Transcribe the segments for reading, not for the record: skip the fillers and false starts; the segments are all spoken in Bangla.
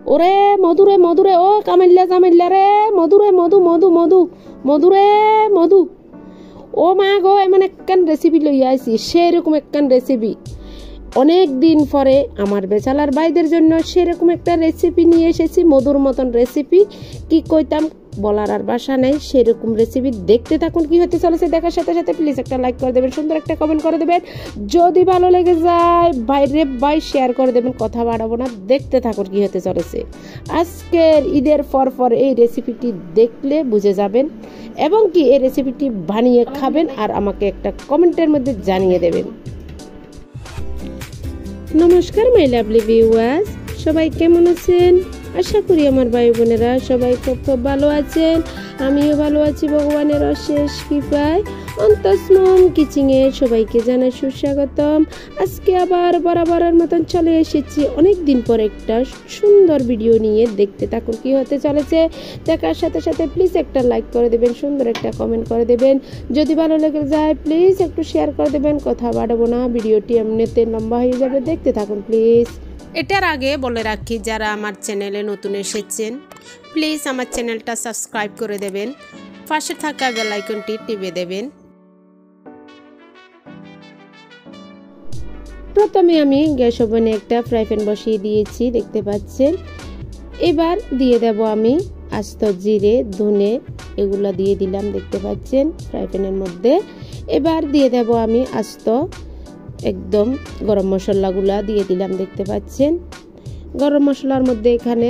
ওরে মধুরে মধুরে ও কামাইল্লা কামাইল্লা রে মধুরে মধু মধু মধু মধুরে মধু ও মা গো এমন একখান রেসিপি লইয়া আইছি সেরকম একখান রেসিপি অনেক দিন পরে আমার বেচালার ভাইদের জন্য সেরকম একটা রেসিপি নিয়ে এসেছি মধুর মতন রেসিপি কি কইতাম বলার আর ভাষা নাই সেরকম রেসিপি দেখতে থাকুন কি হতে চলেছে দেখার সাথে সাথে প্লিজ একটা লাইক করে দেবেন সুন্দর একটা কমেন্ট করে দেবেন যদি ভালো লেগে যায় বাইরে বাই শেয়ার করে দেবেন কথা বাড়াবো না দেখতে থাকুন কি হতে চলেছে আজকের ঈদের পর এই রেসিপিটি দেখলে বুঝে যাবেন এবং কি এই রেসিপিটি বানিয়ে খাবেন আর আমাকে একটা কমেন্টের মধ্যে জানিয়ে দেবেন। নমস্কার মাই লাভলি ভিউয়ার্স, সবাই কেমন আছেন? আশা করি আমার ভাই বোনেরা সবাই খুব ভালো আছেন। আমিও ভালো আছি ভগবানের অশেষ কৃপায়। অন্তসমম কিচিংয়ে সবাইকে জানাই সুস্বাগতম। আজকে আবার বরাবরের মতন চলে এসেছি অনেক দিন পর একটা সুন্দর ভিডিও নিয়ে দেখতে থাকুন কি হতে চলেছে দেখার সাথে সাথে প্লিজ একটা লাইক করে দেবেন সুন্দর একটা কমেন্ট করে দেবেন যদি ভালো লেগে যায় প্লিজ একটু শেয়ার করে দেবেন কথা বাড়াবো না ভিডিওটি এমনিতে লম্বা হয়ে যাবে দেখতে থাকুন প্লিজ। এটার আগে বলে রাখি যারা আমার চ্যানেলে নতুন এসেছেন প্লিজ আমার চ্যানেলটা সাবস্ক্রাইব করে দেবেন পাশে থাকা বেল আইকনটি টিপে দেবেন। প্রথমে আমি গ্যাস ওভেনে একটা ফ্রাই প্যান বসিয়ে দিয়েছি দেখতে পাচ্ছেন। এবার দিয়ে দেব আমি আস্ত জিরে ধনে এগুলো দিয়ে দিলাম দেখতে পাচ্ছেন ফ্রাই প্যানের মধ্যে। এবার দিয়ে দেব আমি আস্ত একদম গরম মশলাগুলা দিয়ে দিলাম দেখতে পাচ্ছেন। গরম মশলার মধ্যে এখানে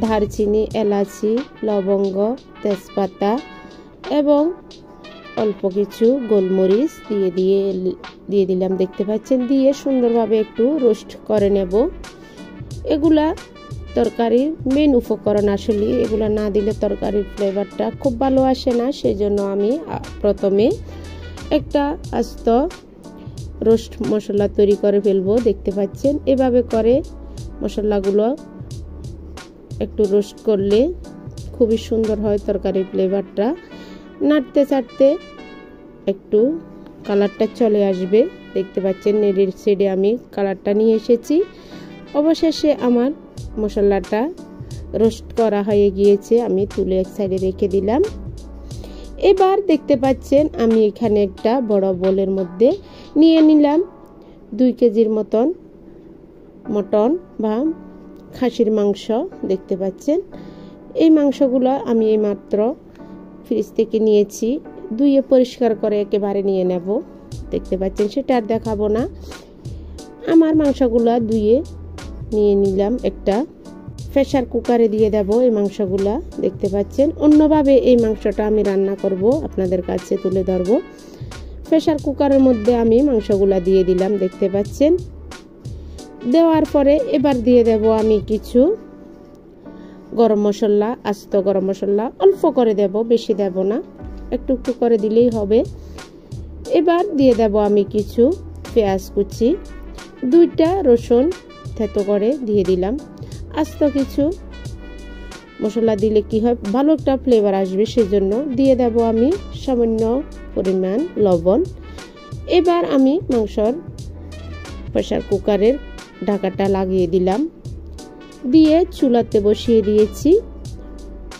দারচিনি এলাচি লবঙ্গ তেজপাতা এবং অল্প কিছু গোলমরিচ দিয়ে দিলাম দেখতে পাচ্ছেন। দিয়ে সুন্দরভাবে একটু রোস্ট করে নেব। এগুলা তরকারির মেন উপকরণ আসলে এগুলা না দিলে তরকারির ফ্লেভারটা খুব ভালো আসে না সেজন্য আমি প্রথমে একটা আস্ত রোস্ট মশলা তৈরি করে ফেলবো দেখতে পাচ্ছেন। এভাবে করে মশলাগুলো একটু রোস্ট করলে খুবই সুন্দর হয় তরকারির ফ্লেভারটা। নাড়তে চাড়তে একটু কালারটা চলে আসবে দেখতে পাচ্ছেন। নেড়ের সাইডে আমি কালারটা নিয়ে এসেছি। অবশেষে আমার মশলাটা রোস্ট করা হয়ে গিয়েছে আমি তুলে এক সাইডে রেখে দিলাম। এবার দেখতে পাচ্ছেন আমি এখানে একটা বড় বোলের মধ্যে নিয়ে নিলাম 2 কেজির মতন মটন বা খাসির মাংস দেখতে পাচ্ছেন। এই মাংসগুলো আমি এইমাত্র ফ্রিজ থেকে নিয়েছি ধুয়ে পরিষ্কার করে একেবারে নিয়ে নেব দেখতে পাচ্ছেন সেটা আর দেখাবো না। আমার মাংসগুলো ধুয়ে নিয়ে নিলাম একটা প্রেসার কুকারে দিয়ে দেব এই মাংসগুলা দেখতে পাচ্ছেন। অন্যভাবে এই মাংসটা আমি রান্না করব আপনাদের কাছে তুলে ধরব। প্রেসার কুকারের মধ্যে আমি মাংসগুলা দিয়ে দিলাম দেখতে পাচ্ছেন। দেওয়ার পরে এবার দিয়ে দেব আমি কিছু গরম মশলা আস্ত গরম মশলা অল্প করে দেব বেশি দেব না একটু একটু করে দিলেই হবে। এবার দিয়ে দেব আমি কিছু পেঁয়াজ কুচি 2টা রসুন থেতো করে দিয়ে দিলাম। আস্ত কিছু মশলা দিলে কি হয় ভালো একটা ফ্লেভার আসবে সেজন্য দিয়ে দেব আমি সামান্য পরিমাণ লবণ। এবার আমি মাংসর প্রেসার কুকারের ঢাকাটা লাগিয়ে দিলাম দিয়ে চুলাতে বসিয়ে দিয়েছি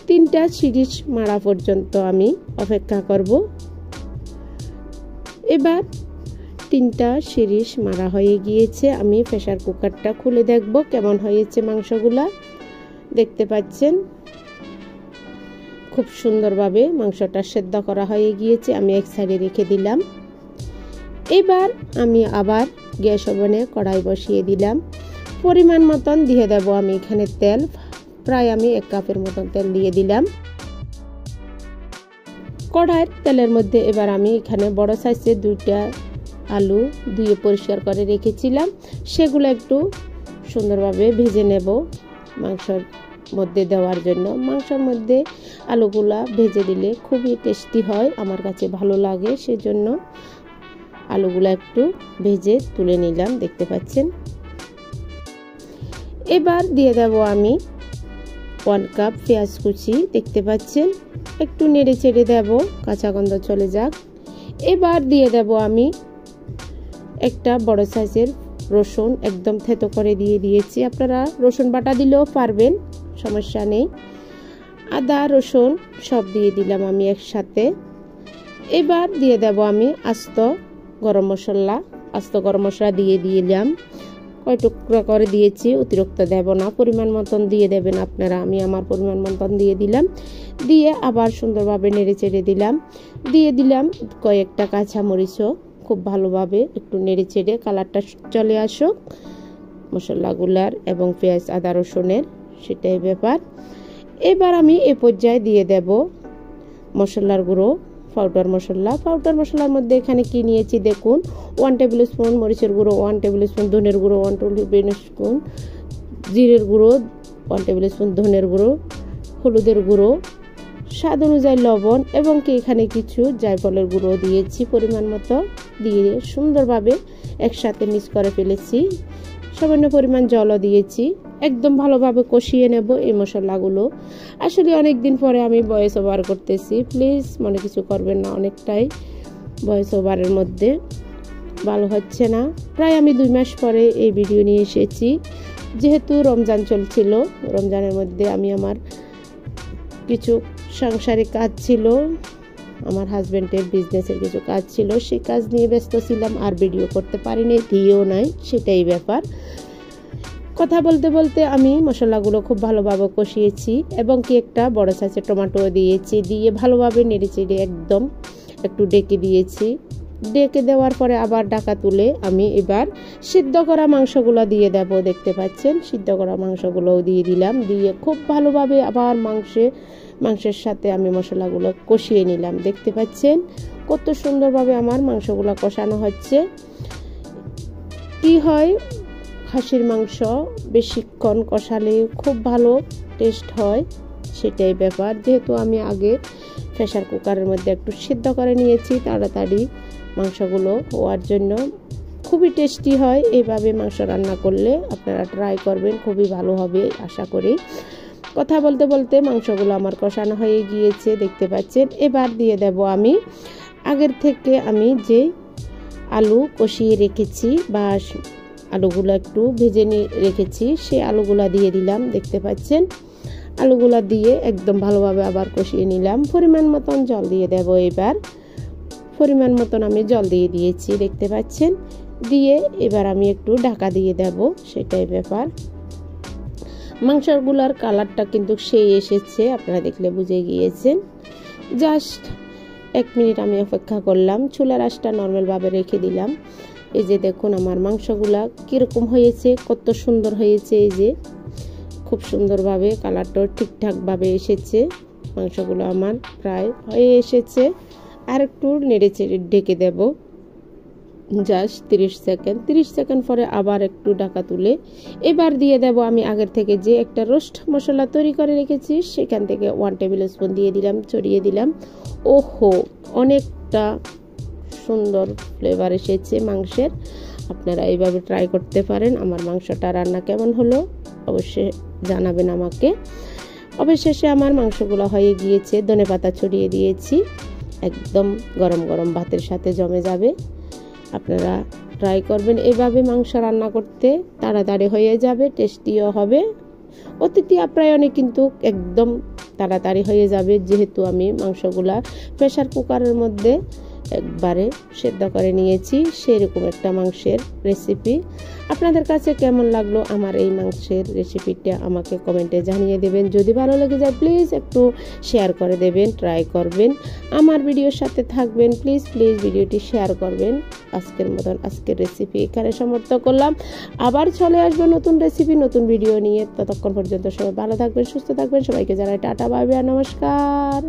3টা সিরিজ মারা পর্যন্ত আমি অপেক্ষা করব। এবার 3টা সিরিজ মারা হয়ে গিয়েছে আমি প্রেসার কুকারটা খুলে দেখব কেমন হয়েছে মাংসগুলা দেখতে পাচ্ছেন। খুব সুন্দরভাবে মাংসটা সেদ্ধ করা হয়ে গিয়েছে আমি এক সাইডে রেখে দিলাম। এবার আমি আবার গ্যাস ওভেনে কড়াই বসিয়ে দিলাম। পরিমাণ মতন দিয়ে দেব আমি এখানে তেল প্রায় আমি 1 কাপের মতন তেল দিয়ে দিলাম। কড়াইয়ের তেলের মধ্যে এবার আমি এখানে বড় সাইজের 2টা আলু ধুয়ে পরিষ্কার করে রেখেছিলাম সেগুলো একটু সুন্দরভাবে ভেজে নেব মাংসর মধ্যে দেওয়ার জন্য। মাংসের মধ্যে আলুগুলা ভেজে দিলে খুবই টেস্টি হয় আমার কাছে ভালো লাগে সেজন্য আলুগুলা একটু ভেজে তুলে নিলাম দেখতে পাচ্ছেন। এবার দিয়ে দেব আমি 1 কাপ পেঁয়াজ কুচি দেখতে পাচ্ছেন একটু নেড়ে চেড়ে দেব কাঁচা গন্ধ চলে যাক। এবার দিয়ে দেব আমি একটা বড় সাইজের রসুন একদম থেতো করে দিয়ে দিয়েছি। আপনারা রসুন বাটা দিলেও পারবেন, সমস্যা নেই। আদা রসুন সব দিয়ে দিলাম আমি একসাথে। এবার দিয়ে দেব আমি আস্ত গরম মশলা দিয়ে দিলাম। কয় টুকরা করে দিয়েছি, অতিরিক্ত দেব না, পরিমাণ মতন দিয়ে দেবেন আপনারা। আমি আমার পরিমাণ মতন দিয়ে দিলাম। দিয়ে আবার সুন্দরভাবে নেড়ে চেড়ে দিলাম। দিয়ে দিলাম কয়েকটা কাঁচামরিচও, খুব ভালোভাবে একটু নেড়ে চেড়ে কালারটা চলে আসুক মশলাগুলার এবং পেঁয়াজ আদা রসুনের, সেটাই ব্যাপার। এবার আমি এ পর্যায়ে দিয়ে দেব মশলার গুঁড়ো, পাউডার মশলার মধ্যে এখানে কি নিয়েছি দেখুন, 1 টেবিল স্পুন মরিচের গুঁড়ো, 1 টেবিল স্পুন ধনের গুঁড়ো, 1 টেবিল স্পুন জিরের গুঁড়ো, 1 টেবিল স্পুন ধনের গুঁড়ো, হলুদের গুঁড়ো, স্বাদ অনুযায়ী লবণ এবং কি এখানে কিছু জায়ফলের গুঁড়ো দিয়েছি পরিমাণ মতো। দিয়ে সুন্দরভাবে একসাথে মিক্স করে ফেলেছি। সামান্য পরিমাণ জলও দিয়েছি। একদম ভালোভাবে কষিয়ে নেব এই মশলাগুলো। আসলে অনেক দিন পরে আমি ভয়েস ওভার করতেছি, প্লিজ মনে কিছু করবেন না। অনেকটাই ভয়েস ওভারের মধ্যে ভালো হচ্ছে না। প্রায় আমি 2 মাস পরে এই ভিডিও নিয়ে এসেছি, যেহেতু রমজান চলছিল। রমজানের মধ্যে আমি আমার কিছু সাংসারিক কাজ ছিল, আমার হাজব্যান্ডের বিজনেসের কিছু কাজ ছিল, সেই কাজ নিয়ে ব্যস্ত ছিলাম, আর ভিডিও করতে পারিনি, দিয়েও নাই, সেটাই ব্যাপার। কথা বলতে বলতে আমি মশলাগুলো খুব ভালোভাবে কষিয়েছি এবং কি একটা বড় সাইজের টমেটো দিয়েছি। দিয়ে ভালোভাবে নেড়ে চেড়ে একদম একটু ডেকে দিয়েছি। ডেকে দেওয়ার পরে আবার ঢাকা তুলে আমি এবার সিদ্ধ করা মাংসগুলো দিয়ে দেব। দেখতে পাচ্ছেন সিদ্ধ করা মাংসগুলোও দিয়ে দিলাম। দিয়ে খুব ভালোভাবে আবার মাংসের সাথে আমি মশলাগুলো কষিয়ে নিলাম। দেখতে পাচ্ছেন কত সুন্দরভাবে আমার মাংসগুলো কষানো হচ্ছে। কি হয়, খাসির মাংস বেশিক্ষণ কষালে খুব ভালো টেস্ট হয়, সেটাই ব্যাপার। যেহেতু আমি আগে প্রেসার কুকারের মধ্যে একটু সিদ্ধ করে নিয়েছি, তাড়াতাড়ি মাংসগুলো হওয়ার জন্য খুবই টেস্টি হয়। এইভাবে মাংস রান্না করলে আপনারা ট্রাই করবেন, খুবই ভালো হবে আশা করি। কথা বলতে বলতে মাংসগুলো আমার কষানো হয়ে গিয়েছে, দেখতে পাচ্ছেন। এবার দিয়ে দেব আমি আগের থেকে আমি যে আলু কষিয়ে রেখেছি বা আলুগুলো একটু ভেজে রেখেছি, সেই আলুগুলা দিয়ে দিলাম। দেখতে পাচ্ছেন আলুগুলা দিয়ে একদম ভালোভাবে আবার কষিয়ে নিলাম। পরিমাণ মতন জল দিয়ে দেব। এবার পরিমাণ মতন আমি জল দিয়ে দিয়েছি, দেখতে পাচ্ছেন। দিয়ে এবার আমি একটু ঢাকা দিয়ে দেব, সেটাই ব্যাপার। মাংসগুলার কালারটা কিন্তু সেই এসেছে, আপনারা দেখলে বুঝে গিয়েছেন। জাস্ট 1 মিনিট আমি অপেক্ষা করলাম, চুলার আঁচটা নর্মালভাবে রেখে দিলাম। এই যে দেখুন আমার মাংসগুলা কীরকম হয়েছে, কত সুন্দর হয়েছে। এই যে খুব সুন্দরভাবে কালারটা ঠিকঠাকভাবে এসেছে। মাংসগুলো আমার প্রায় হয়ে এসেছে। আর একটু নেড়ে চেড়ে ঢেকে দেব জাস্ট 30 সেকেন্ড পরে আবার একটু ঢাকা তুলে এবার দিয়ে দেব আমি আগের থেকে যে একটা রোস্ট মশলা তৈরি করে রেখেছি, সেখান থেকে 1 টেবিল স্পুন দিয়ে দিলাম, ছড়িয়ে দিলাম। ওহো, অনেকটা সুন্দর ফ্লেভার এসেছে মাংসের। আপনারা এইভাবে ট্রাই করতে পারেন। আমার মাংসটা রান্না কেমন হলো অবশ্যই জানাবেন আমাকে। অবশেষে আমার মাংসগুলো হয়ে গিয়েছে, ধনেপাতা ছড়িয়ে দিয়েছি। একদম গরম গরম ভাতের সাথে জমে যাবে। আপনারা ট্রাই করবেন এইভাবে মাংস রান্না করতে, তাড়াতাড়ি হয়ে যাবে, টেস্টিও হবে। অতিথি আপ্যায়নে কিন্তু একদম তাড়াতাড়ি হয়ে যাবে, যেহেতু আমি মাংসগুলা প্রেসার কুকারের মধ্যে একবারে সেদ্ধ করে নিয়েছি। সেরকম একটা মাংসের রেসিপি। আপনাদের কাছে কেমন লাগলো আমার এই মাংসের রেসিপিটা আমাকে কমেন্টে জানিয়ে দেবেন। যদি ভালো লেগে যায় প্লিজ একটু শেয়ার করে দেবেন, ট্রাই করবেন, আমার ভিডিওর সাথে থাকবেন। প্লিজ ভিডিওটি শেয়ার করবেন। আজকের মতন আজকের রেসিপি এখানে সমাপ্ত করলাম। আবার চলে আসবো নতুন রেসিপি নতুন ভিডিও নিয়ে। ততক্ষণ পর্যন্ত সবাই ভালো থাকবেন, সুস্থ থাকবেন। সবাইকে জানাই টাটা, বাই বাই, নমস্কার।